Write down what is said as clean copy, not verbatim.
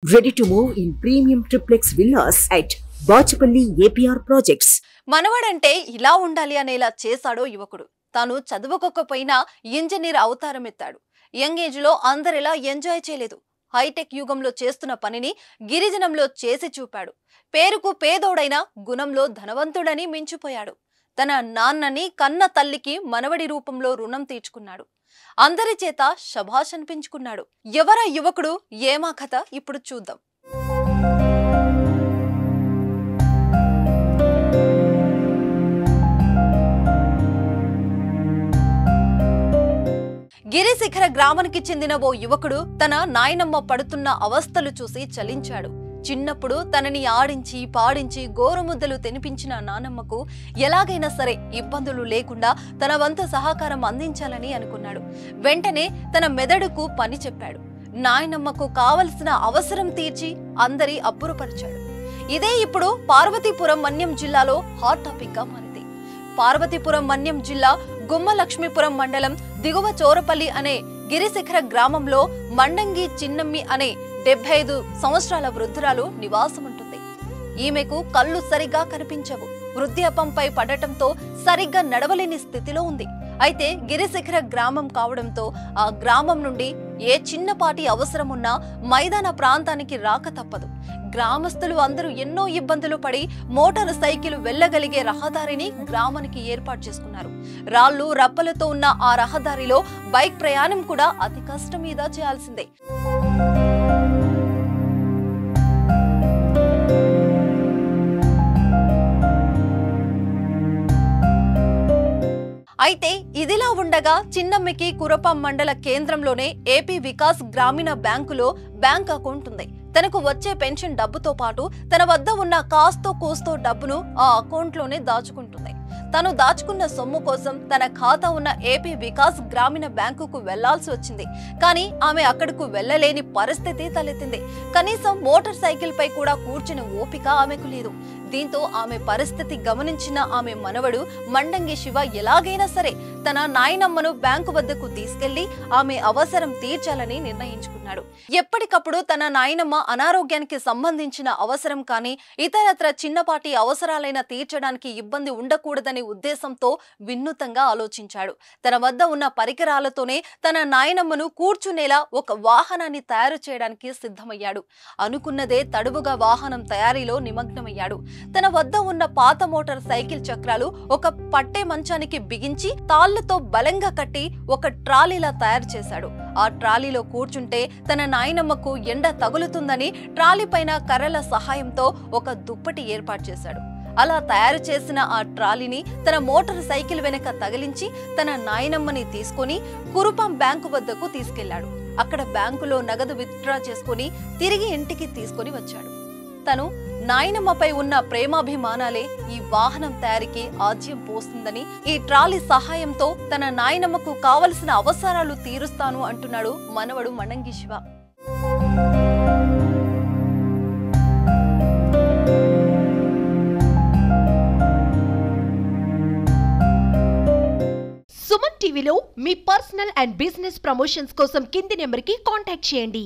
Ready to move in premium triplex villas at Bachapalli APR Projects. మనవడంటే ఇలా ఉండాలి అనేలా చేశాడో యువకుడు. తాను చదువుకోకపోయినా ఇంజనీర్ అవతారం ఎత్తాడు. యంగ్ ఏజ్ లో అందరిలా ఎంజాయ్ చేయలేదు. హైటెక్ యుగంలో చేస్తున్న పనిని గిరిజనంలో చేసి చూపాడు. పేరుకు పేదోడైన గుణంలో ధనవంతుడని మించిపోయాడు. తన నాన్నని కన్న తల్లికి మనవడి రూపంలో రుణం తీర్చుకున్నాడు. అందరి చేత శభాష్ అనిపించుకున్నాడు. ఎవరా యువకుడు, ఏమా కథ ఇప్పుడు చూద్దాం. గిరిశిఖర గ్రామానికి చెందిన ఓ యువకుడు తన నాయనమ్మ పడుతున్న అవస్థలు చూసి చలించాడు. చిన్నప్పుడు తనని ఆడించి పాడించి గోరుముద్దలు తినిపించిన నానమ్మకు ఎలాగైనా సరే ఇబ్బందులు లేకుండా తన వంతు సహకారం అందించాలని అనుకున్నాడు. వెంటనే తన మెదడుకు పని చెప్పాడు. నాయనమ్మకు కావలసిన అవసరం తీర్చి అందరి అబ్బురపరిచాడు. ఇదే ఇప్పుడు పార్వతీపురం మన్యం జిల్లాలో హాట్ టాపిక్ గా మారింది. పార్వతీపురం మన్యం జిల్లా గుమ్మలక్ష్మీపురం మండలం దిగువ చోరపల్లి అనే గిరిశిఖర గ్రామంలో మండంగి చిన్నమ్మి అనే 75 సంవత్సరాల వృద్ధురాలు నివాసం ఉంటుంది. ఈమెకు కళ్ళు సరిగ్గా కనిపించవు. వృద్ధాప్యంపై పడటంతో సరిగ్గా నడవలేని స్థితిలో ఉంది. అయితే గిరిశిఖర గ్రామం కావడంతో ఆ గ్రామం నుండి ఏ చిన్నపాటి అవసరం ఉన్నా మైదాన ప్రాంతానికి రాక తప్పదు. గ్రామస్తులు అందరూ ఎన్నో ఇబ్బందులు పడి మోటారు సైకిల్ వెళ్లగలిగే రహదారిని గ్రామానికి ఏర్పాటు చేసుకున్నారు. రాళ్లు రప్పలతో ఉన్న ఆ రహదారిలో బైక్ ప్రయాణం కూడా అతి కష్టం మీద చేయాల్సిందే. అయితే ఇదిలా ఉండగా చిన్నమ్మికి కురపం మండల కేంద్రంలోనే ఏపీ వికాస్ గ్రామీణ బ్యాంకులో బ్యాంక్ అకౌంట్ ఉంది. తనకు వచ్చే పెన్షన్ డబ్బుతో పాటు తన వద్ద ఉన్న కాస్తో కోస్తో డబ్బును ఆ అకౌంట్ లోనే దాచుకుంటుంది. తను దాచుకున్న సొమ్ము కోసం తన ఖాతా ఉన్న ఏపీ వికాస్ గ్రామీణ బ్యాంకుకు వెళ్లాల్సి వచ్చింది. కానీ ఆమె అక్కడకు వెళ్లలేని పరిస్థితి తలెత్తింది. కనీసం మోటార్ సైకిల్ పై కూడా కూర్చుని ఓపిక ఆమెకు లేదు. దీంతో ఆమె పరిస్థితి గమనించిన ఆమె మనవడు మండంగి శివ ఎలాగైనా సరే తన నాయనమ్మను బ్యాంకు వద్దకు తీసుకెళ్లి ఆమె అవసరం తీర్చాలని నిర్ణయించుకున్నాడు. ఎప్పటికప్పుడు తన నాయనమ్మ అనారోగ్యానికి సంబంధించిన అవసరం కానీ ఇతరత్ర చిన్నపాటి అవసరాలైనా తీర్చడానికి ఇబ్బంది ఉండకూడదనే ఉద్దేశంతో వినూత్నంగా ఆలోచించాడు. తన వద్ద ఉన్న పరికరాలతోనే తన నాయనమ్మను కూర్చునేలా ఒక వాహనాన్ని తయారు చేయడానికి సిద్ధమయ్యాడు. అనుకున్నదే తడువుగా వాహనం తయారీలో నిమగ్నమయ్యాడు. తన వద్ద ఉన్న పాత మోటార్ సైకిల్ చక్రాలు ఒక పట్టే మంచానికి బిగించి తాళ్లతో బలంగా కట్టి ఒక ట్రాలీలా తయారు చేశాడు. ఆ ట్రాలీలో కూర్చుంటే తన నాయనమ్మకు ఎండ తగులుతుందని ట్రాలీ పైన కర్రల సహాయంతో ఒక దుప్పటి ఏర్పాటు చేశాడు. అలా తయారు చేసిన ఆ ట్రాలీని తన మోటార్ సైకిల్ వెనక తగిలించి తన నాయనమ్మని తీసుకుని కురుపం బ్యాంకు వద్దకు తీసుకెళ్లాడు. అక్కడ బ్యాంకులో నగదు విత్డ్రా చేసుకుని తిరిగి ఇంటికి తీసుకుని వచ్చాడు. తను నాయనమ్మపై ఉన్న ప్రేమాభిమానాలే ఈ వాహనం తయారీకి ఆజ్యం పోస్తుందని, ఈ ట్రాలీ సహాయంతో తన నాయనమ్మకు కావలసిన అవసరాలు తీరుస్తాను అంటున్నాడు మనవడు మండంగి శివ. సుమన్ టీవీలో మీ పర్సనల్ అండ్ బిజినెస్ ప్రమోషన్స్ కోసం కింది నెంబర్కి కాంటాక్ట్ చేయండి.